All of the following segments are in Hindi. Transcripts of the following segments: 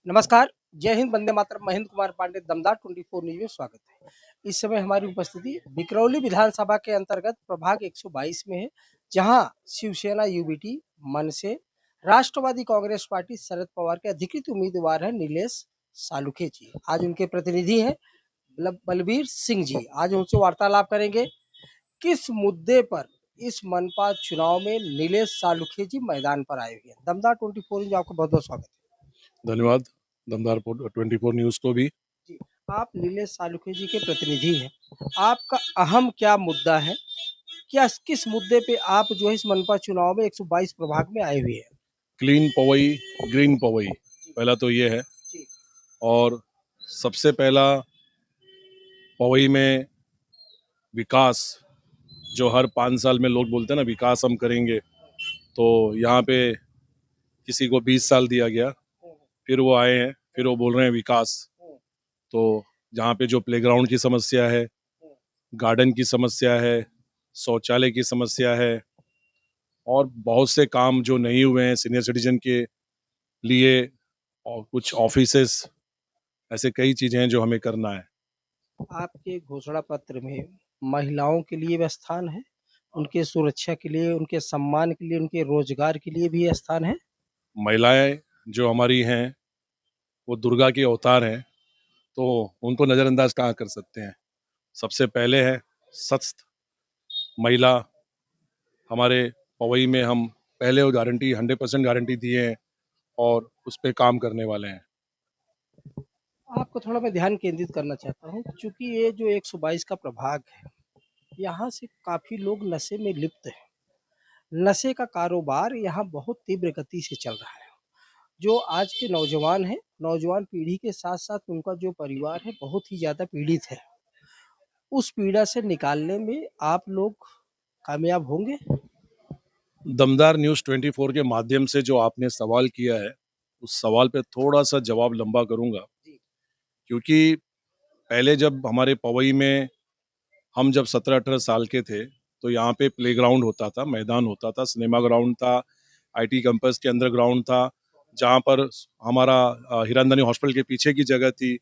नमस्कार, जय हिंद, वंदे मातरम। महेंद्र कुमार पांडे, दमदार 24 न्यूज़ में स्वागत है। इस समय हमारी उपस्थिति बिकरौली विधानसभा के अंतर्गत प्रभाग 122 में है, जहां शिवसेना यूबीटी, मनसे, राष्ट्रवादी कांग्रेस पार्टी शरद पवार के अधिकृत उम्मीदवार हैं नीलेश सालुखे जी। आज उनके प्रतिनिधि हैं बलबीर सिंह जी। आज उनसे वार्तालाप करेंगे। किस मुद्दे पर इस मनपा चुनाव में नीलेश सालुखे जी मैदान पर आए हुए हैं। दमदार 24 न्यूज़ आपका बहुत बहुत स्वागत है। धन्यवाद दमदार 24 न्यूज़ को भी। जी, आप नीलेश सालुखे जी के प्रतिनिधि हैं। आपका अहम क्या मुद्दा है? क्या किस मुद्दे पे आप जो है इस मनपा चुनाव में 122 प्रभाग में आए हुए हैं? क्लीन पवई, ग्रीन पवई, जी, पहला तो ये है। जी, और सबसे पहला पवई में विकास, जो हर 5 साल में लोग बोलते हैं ना विकास हम करेंगे, तो यहाँ पे किसी को 20 साल दिया गया, हुँ, फिर वो आए हैं, फिर वो बोल रहे हैं विकास। हुँ, तो जहाँ पे जो प्लेग्राउंड की समस्या है, हुँ। गार्डन की समस्या है, शौचालय की समस्या है, और बहुत से काम जो नहीं हुए हैं सीनियर सिटीजन के लिए, और कुछ ऑफिसेस, ऐसे कई चीजें हैं जो हमें करना है। आपके घोषणा पत्र में महिलाओं के लिए भी स्थान है, उनके सुरक्षा के लिए, उनके सम्मान के लिए, उनके रोजगार के लिए भी स्थान है। महिलाएं जो हमारी हैं वो दुर्गा के अवतार हैं, तो उनको नज़रअंदाज कहाँ कर सकते हैं। सबसे पहले है सशक्त महिला। हमारे पवई में हम पहले वो गारंटी 100% गारंटी दिए हैं और उस पर काम करने वाले हैं। आपको थोड़ा मैं ध्यान केंद्रित करना चाहता हूँ, चूँकि ये जो 122 का प्रभाग है, यहाँ से काफ़ी लोग नशे में लिप्त हैं। नशे का कारोबार यहाँ बहुत तीव्र गति से चल रहा है। जो आज के नौजवान हैं, नौजवान पीढ़ी के साथ-साथ उनका जो परिवार है बहुत ही ज़्यादा पीड़ित है। उस पीड़ा से निकालने में आप लोग कामयाब होंगे? दमदार न्यूज़ 24 के माध्यम से जो आपने सवाल किया है, उस सवाल पे थोड़ा सा जवाब लंबा करूंगा। जी, क्योंकि पहले जब हमारे पवई में हम जब 17-18 साल के थे, तो यहाँ पे प्लेग्राउंड होता था, मैदान होता था, सिनेमा ग्राउंड था, आईटी कैंपस के अंदर ग्राउंड था, जहाँ पर हमारा हिरानंदानी हॉस्पिटल के पीछे की जगह थी,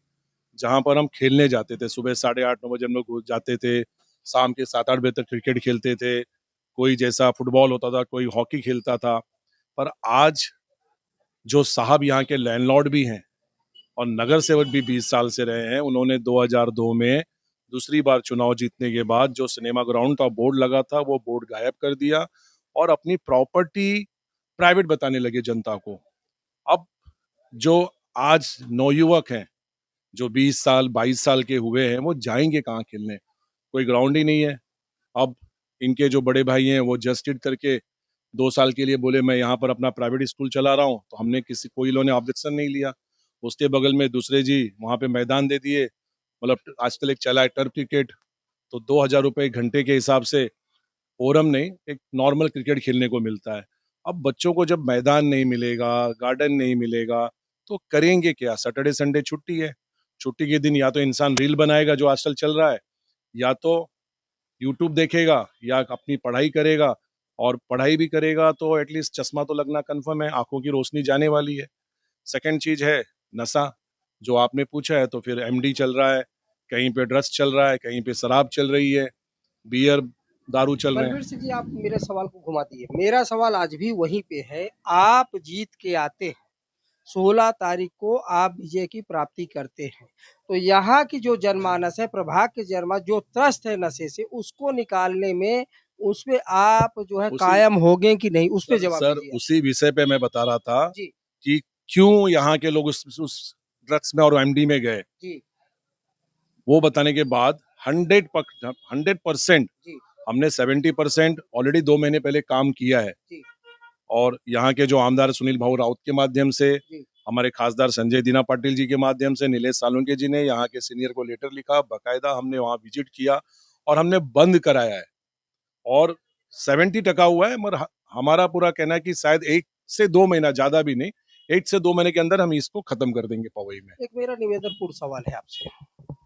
जहाँ पर हम खेलने जाते थे। सुबह 8:30-9 बजे हम लोग जाते थे, शाम के 7-8 बजे तक क्रिकेट खेलते थे। कोई जैसा फुटबॉल होता था, कोई हॉकी खेलता था। पर आज जो साहब यहाँ के लैंडलॉर्ड भी हैं और नगर सेवक भी 20 साल से रहे हैं, उन्होंने 2002 में दूसरी बार चुनाव जीतने के बाद जो सिनेमा ग्राउंड का बोर्ड लगा था, वो बोर्ड गायब कर दिया और अपनी प्रॉपर्टी प्राइवेट बताने लगे जनता को। अब जो आज नवयुवक हैं, जो 20 साल 22 साल के हुए हैं, वो जाएंगे कहाँ खेलने? कोई ग्राउंड ही नहीं है। अब इनके जो बड़े भाई हैं वो जस्टिस करके 2 साल के लिए बोले मैं यहाँ पर अपना प्राइवेट स्कूल चला रहा हूँ, तो हमने कोई इन्होंने ऑब्जेक्शन नहीं लिया। उसके बगल में दूसरे जी वहाँ पे मैदान दे दिए। मतलब आजकल एक चला है टर्फ क्रिकेट, तो 2,000 रुपये घंटे के हिसाब से फोरम नहीं, एक नॉर्मल क्रिकेट खेलने को मिलता है। अब बच्चों को जब मैदान नहीं मिलेगा, गार्डन नहीं मिलेगा, तो करेंगे क्या? सैटरडे संडे छुट्टी है। छुट्टी के दिन या तो इंसान रील बनाएगा जो आजकल चल रहा है, या तो यूट्यूब देखेगा, या अपनी पढ़ाई करेगा। और पढ़ाई भी करेगा तो एटलीस्ट चश्मा तो लगना कन्फर्म है, आंखों की रोशनी जाने वाली है। सेकंड चीज है नशा, जो आपने पूछा है, तो फिर एमडी चल रहा है, कहीं पे ड्रग्स चल रहा है, कहीं पे शराब चल रही है, बियर दारू चल रहे हैं। बलबीर सिंह जी, आप मेरे सवाल को घुमा दिए। मेरा सवाल आज भी वहीं पे है। आप जीत के आते हैं, 16 तारीख को आप विजय की प्राप्ति करते हैं। तो यहाँ की जो जनमानस है, प्रभाग के जो त्रस्त है नशे से, उसको निकालने में उसपे आप जो है उसी कायम होंगे कि नहीं? उस पे सर जवाब सर दीजिए आप। उसी विषय पे मैं बता रहा था जी, कि क्यों यहाँ के लोग उस ड्रग्स में और एमडी में गए। जी, वो बताने के बाद 100% जी, हमने 70% ऑलरेडी 2 महीने पहले काम किया है। जी, और यहाँ के जो आमदार सुनील भाऊ राउत के माध्यम से, जी। हमारे खासदार संजय दीना पाटिल जी के माध्यम से, नीलेश सालुंके जी ने यहाँ के सीनियर को लेटर लिखा, बकायदा हमने वहाँ विजिट किया और हमने बंद कराया है। और 70 टका हुआ है, मगर हमारा पूरा कहना है कि शायद 1 से 2 महीना, ज्यादा भी नहीं, 1 से 2 महीने के अंदर हम इसको खत्म कर देंगे पवई में। एक मेरा निवेदनपूर्ण सवाल है आपसे।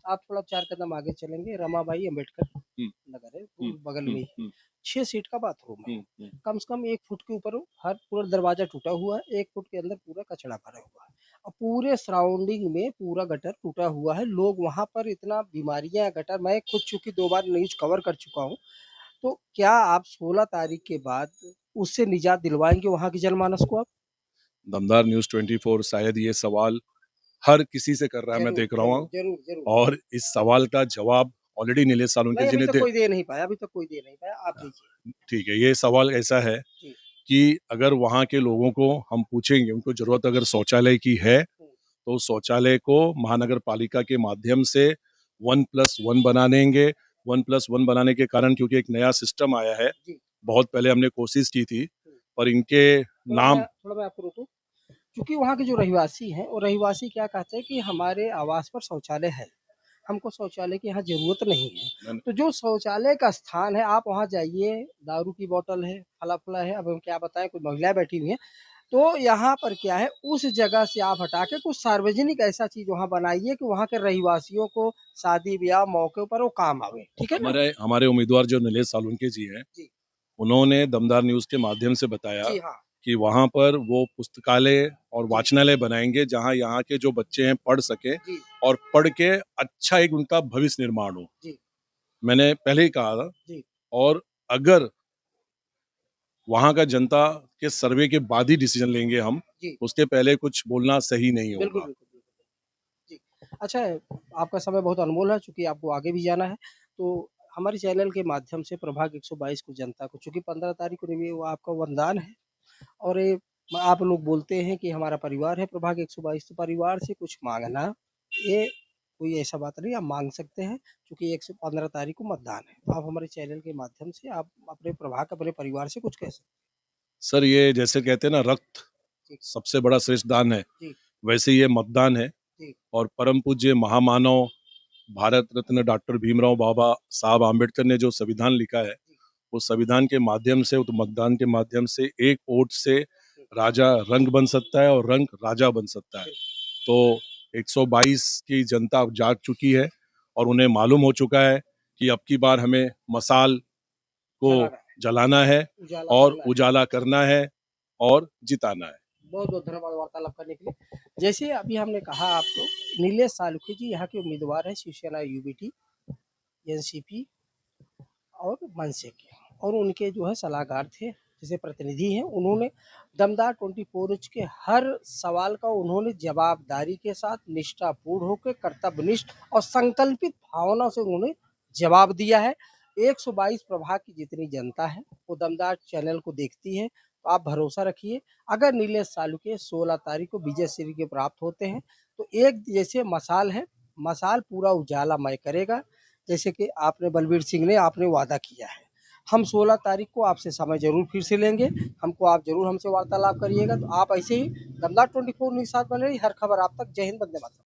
आप थोड़ा 4 कदम आगे चलेंगे, रमाबाई अम्बेडकर हम्म, नगर है, हम्म, बगल में हम्म, ही। हम्म, 6 सीट का बाथरूम है। हम्म। कम से कम 1 फुट के ऊपर हो, हर पूरा दरवाज़ा टूटा हुआ है, 1 फुट के अंदर पूरा कचरा भरा हुआ है। और पूरे सराउंडिंग में पूरा गटर टूटा हुआ है। लोग वहाँ पर इतना बीमारियाँ गटर मैं खुद चूँकि 2 बार न्यूज़ कवर कर चुका हूँ। तो क्या आप 16 तारीख के बाद उससे निजात दिलवाएँगे वहाँ की जनमानस को आप? दमदार न्यूज़ 24 शायद ये सवाल हर किसी से कर रहा है, मैं ज़रूर, देख रहा ज़रूर, हूँ। ज़रूर, ज़रूर। और इस सवाल का जवाब ऑलरेडी नीलेश सालुंके नहीं, जी अभी ने तक दे कोई दे नहीं पाया, अभी तक कोई दे नहीं पाया, आप दीजिए। ठीक है, ये सवाल ऐसा है जी। कि अगर वहाँ के लोगों को हम पूछेंगे, उनको ज़रूरत अगर शौचालय की है, हुँ, तो शौचालय को महानगर पालिका के माध्यम से 1+1 बना देंगे। 1+1 बनाने के कारण क्योंकि एक नया सिस्टम आया है, जी। बहुत पहले हमने कोशिश की थी, हुँ। पर इनके नाम थोड़ा मैं आपको रोकूँ? क्योंकि वहाँ के जो रहिवासी हैं, वो रहिवासी क्या कहते हैं कि हमारे आवास पर शौचालय है। हमको शौचालय की यहाँ ज़रूरत नहीं है। मैंने तो जो शौचालय का स्थान है, आप वहाँ जाइए, दारू की बॉटल है, फला-फला है, अब हम क्या बताएँ, कुछ महिलाएँ बैठी हुई हैं। तो यहाँ पर क्या है, उस जगह से आप हटा के कुछ सार्वजनिक ऐसा चीज़ वहाँ बनाइए कि वहाँ के रहिवासियों को शादी-ब्याह मौके पर वो काम आवे। ठीक है ना? हमारे हमारे उम्मीदवार जो नीलेश सालुंके जी हैं, जी। उन्होंने दमदार न्यूज़ के माध्यम से बताया जी हाँ। कि वहाँ पर वो पुस्तकालय और जी, वाचनालय बनाएँगे, जहाँ यहाँ के जो बच्चे हैं पढ़ सकें जी, और पढ़ के अच्छा एक उनका भविष्य निर्माण हो। जी, मैंने पहले ही कहा था। जी। और अगर वहाँ का जनता के सर्वे के बाद ही डिसीजन लेंगे हम, जी। उसके पहले कुछ बोलना सही नहीं बिल्कुल, होगा। बिल्कुल, बिल्कुल। जी। अच्छा है, आपका समय बहुत अनमोल है चूँकि आपको आगे भी जाना है, तो हमारे चैनल के माध्यम से प्रभाग 122 को जनता को चूँकि 15 तारीख को वो आपका वरदान है और ये आप लोग बोलते हैं कि हमारा परिवार है प्रभाग 122 तो परिवार से कुछ माँगना, ये कोई ऐसा बात नहीं, आप माँग सकते हैं क्योंकि 1 से 15 तारीख को मतदान है। तो आप हमारे चैनल के माध्यम से आप अपने प्रभाग, अपने परिवार से कुछ कह सकते सर ये जैसे कहते हैं ना रक्त हैं। सबसे बड़ा श्रेष्ठ दान है, जी, वैसे ये मतदान है। जी, और परम पूज्य महामानव भारत रत्न डॉक्टर भीमराव बाबा साहब आम्बेडकर ने जो संविधान लिखा है, जी, उस संविधान के माध्यम से, उस मतदान के माध्यम से एक वोट से जी, राजा रंक बन सकता है और रंक राजा बन सकता है। बिल्कुल। तो 122 की जनता अब जाग चुकी है और उन्हें मालूम हो चुका है कि अब की बार हमें मशाल को जलाना है, जलाना है उजाला और करना है। उजाला करना है और जिताना है। बहुत-बहुत धन्यवाद वार्तालाप करने के लिए। जैसे अभी हमने कहा आपको, नीलेश साल्के जी यहाँ के उम्मीदवार हैं शिवसेना यूबीटी, एनसीपी और मनसे के और उनके जो है सलाहकार थे, जैसे प्रतिनिधि हैं, उन्होंने दमदार 24 के हर सवाल का उन्होंने जवाबदारी के साथ निष्ठापूर्ण होके कर्तव्यनिष्ठ और संकल्पित भावना से उन्होंने जवाब दिया है। 122 प्रभाग की जितनी जनता है, वो दमदार चैनल को देखती है, तो आप भरोसा रखिए, अगर नीलेश साल्के 16 तारीख को विजय श्री के प्राप्त होते हैं, तो एक जैसे मशाल है, मशाल पूरा उजालामय करेगा। जैसे कि आपने बलबीर सिंह ने आपने वादा किया है। हम 16 तारीख को आपसे समय ज़रूर फिर से लेंगे, हमको आप ज़रूर हमसे वार्तालाप करिएगा, तो आप ऐसे ही दमदार 24 न्यूज़ साथ बने रहिए, हर खबर आप तक। जय हिंद, वंदे मातरम।